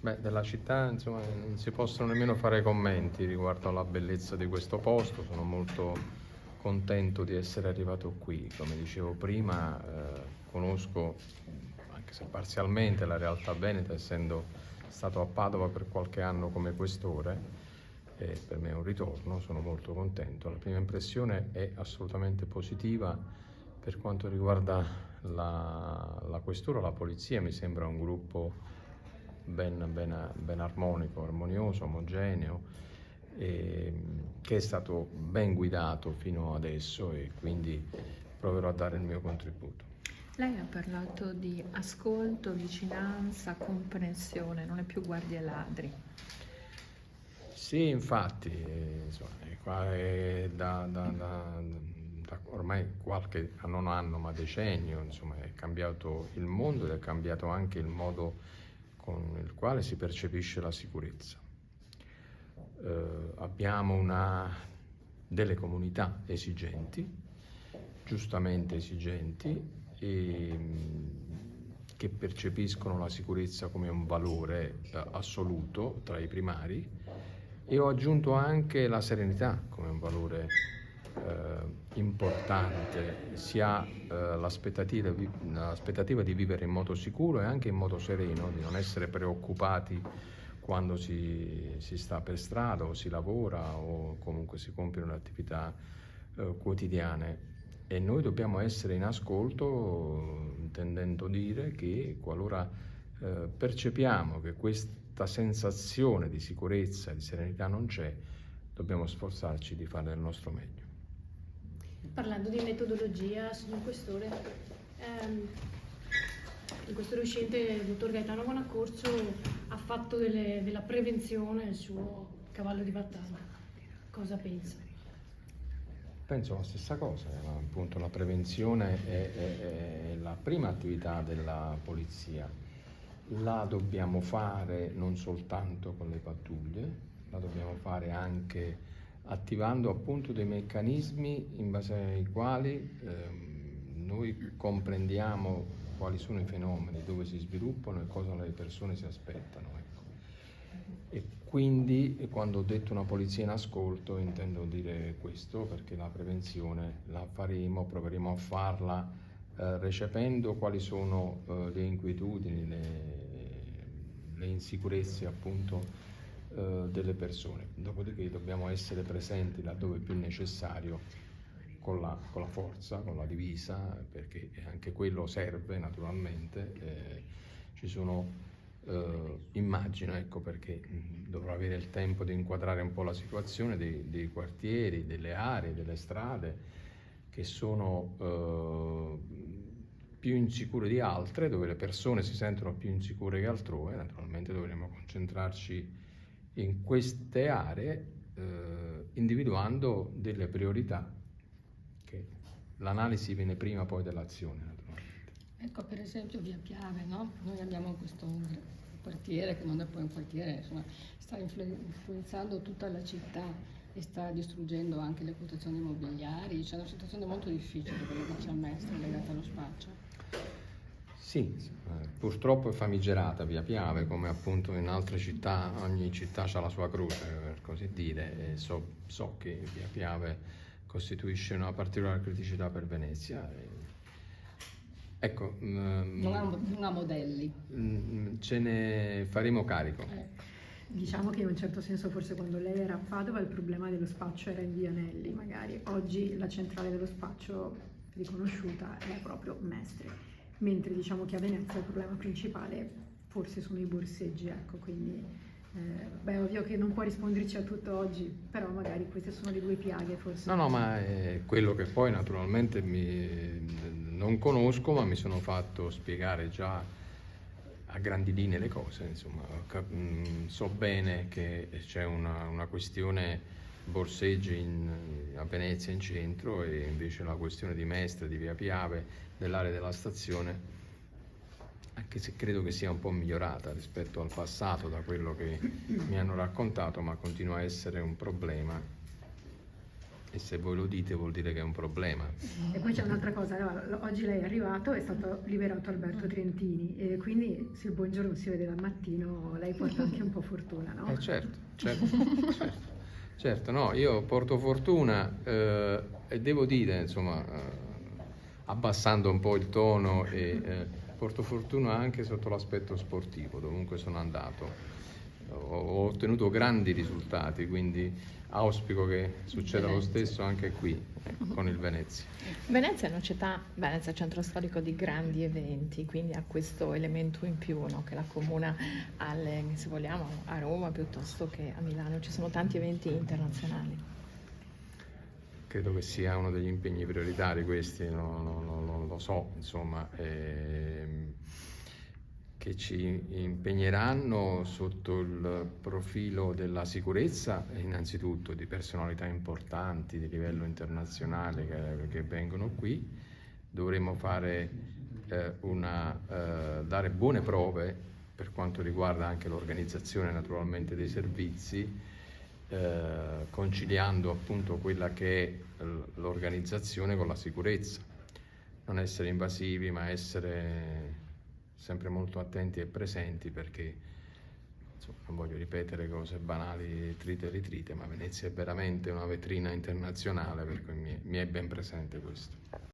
Beh, della città, insomma, non si possono nemmeno fare commenti riguardo alla bellezza di questo posto. Sono molto contento di essere arrivato qui. Come dicevo prima, conosco, anche se parzialmente, la realtà veneta, essendo stato a Padova per qualche anno come questore. E per me è un ritorno, sono molto contento. La prima impressione è assolutamente positiva. Per quanto riguarda la questura, la polizia mi sembra un gruppo ben armonico, armonioso, omogeneo, che è stato ben guidato fino adesso, e quindi proverò a dare il mio contributo. Lei ha parlato di ascolto, vicinanza, comprensione, non è più guardie ladri. Sì, infatti, insomma, qua è da ormai qualche, non anno, ma decennio, insomma, è cambiato il mondo ed è cambiato anche il modo con il quale si percepisce la sicurezza. Abbiamo delle comunità esigenti, giustamente esigenti, che percepiscono la sicurezza come un valore assoluto tra i primari, e ho aggiunto anche la serenità come un valore importante. Si ha l'aspettativa di vivere in modo sicuro e anche in modo sereno, di non essere preoccupati quando si sta per strada o si lavora o comunque si compiono le attività quotidiane. E noi dobbiamo essere in ascolto, intendendo dire che qualora percepiamo che questa sensazione di sicurezza e di serenità non c'è, dobbiamo sforzarci di fare il nostro meglio. Parlando di metodologia, signor Questore, il Questore uscente, il dottor Gaetano Bonaccorso, ha fatto della prevenzione il suo cavallo di battaglia. Cosa pensa? Penso la stessa cosa, appunto la prevenzione è la prima attività della polizia. La dobbiamo fare non soltanto con le pattuglie, la dobbiamo fare anche attivando appunto dei meccanismi in base ai quali noi comprendiamo quali sono i fenomeni, dove si sviluppano e cosa le persone si aspettano. Ecco. E quindi, quando ho detto una polizia in ascolto, intendo dire questo, perché la prevenzione la faremo, proveremo a farla recependo quali sono le inquietudini, le insicurezze appunto delle persone. Dopodiché dobbiamo essere presenti laddove è più necessario con la forza, con la divisa, perché anche quello serve naturalmente. Ci sono immagino, ecco, perché dovrò avere il tempo di inquadrare un po' la situazione dei quartieri, delle aree, delle strade che sono più insicure di altre, dove le persone si sentono più insicure che altrove. Naturalmente dovremo concentrarci in queste aree, individuando delle priorità, che l'analisi viene prima poi dell'azione, naturalmente. Ecco, per esempio via Piave, no? Noi abbiamo questo quartiere, che non è poi un quartiere, insomma, sta influenzando tutta la città e sta distruggendo anche le quotazioni immobiliari. C'è una situazione molto difficile, quello che ci ha messo, legata allo spaccio. Sì, purtroppo è famigerata via Piave, come appunto in altre città, ogni città ha la sua croce, per così dire, e so che via Piave costituisce una particolare criticità per Venezia. Ecco, Non ha modelli. Ce ne faremo carico. Diciamo che in un certo senso forse quando lei era a Padova il problema dello spaccio era in via Anelli, magari oggi la centrale dello spaccio riconosciuta è proprio Mestre, mentre diciamo che a Venezia il problema principale forse sono i borseggi, ecco, quindi beh, ovvio che non può risponderci a tutto oggi, però magari queste sono le due piaghe forse. No, ma è quello che poi naturalmente non conosco, ma mi sono fatto spiegare già a grandi linee le cose, insomma. So bene che c'è una questione borseggi a Venezia in centro, e invece la questione di Mestre, di via Piave, dell'area della stazione, anche se credo che sia un po' migliorata rispetto al passato, da quello che mi hanno raccontato, ma continua a essere un problema e se voi lo dite vuol dire che è un problema. E poi c'è un'altra cosa, allora, oggi lei è arrivato, è stato liberato Alberto Trientini e quindi se il buongiorno si vede dal mattino lei porta anche un po' fortuna, no? Certo, certo, no, io porto fortuna e devo dire, insomma, abbassando un po' il tono, porto fortuna anche sotto l'aspetto sportivo, dovunque sono andato. Ho ottenuto grandi risultati, quindi auspico che succeda lo stesso anche qui, con il Venezia. Venezia è una città, Venezia è un centro storico di grandi eventi, quindi ha questo elemento in più, no, che la comuna se vogliamo, a Roma piuttosto che a Milano. Ci sono tanti eventi internazionali. Credo che sia uno degli impegni prioritari questi, lo so, insomma, che ci impegneranno sotto il profilo della sicurezza, innanzitutto di personalità importanti di livello internazionale che vengono qui. Dovremo dare buone prove per quanto riguarda anche l'organizzazione naturalmente dei servizi, conciliando appunto quella che è l'organizzazione con la sicurezza. Non essere invasivi, ma essere sempre molto attenti e presenti, perché insomma, non voglio ripetere cose banali, trite e ritrite, ma Venezia è veramente una vetrina internazionale, per cui mi è ben presente questo.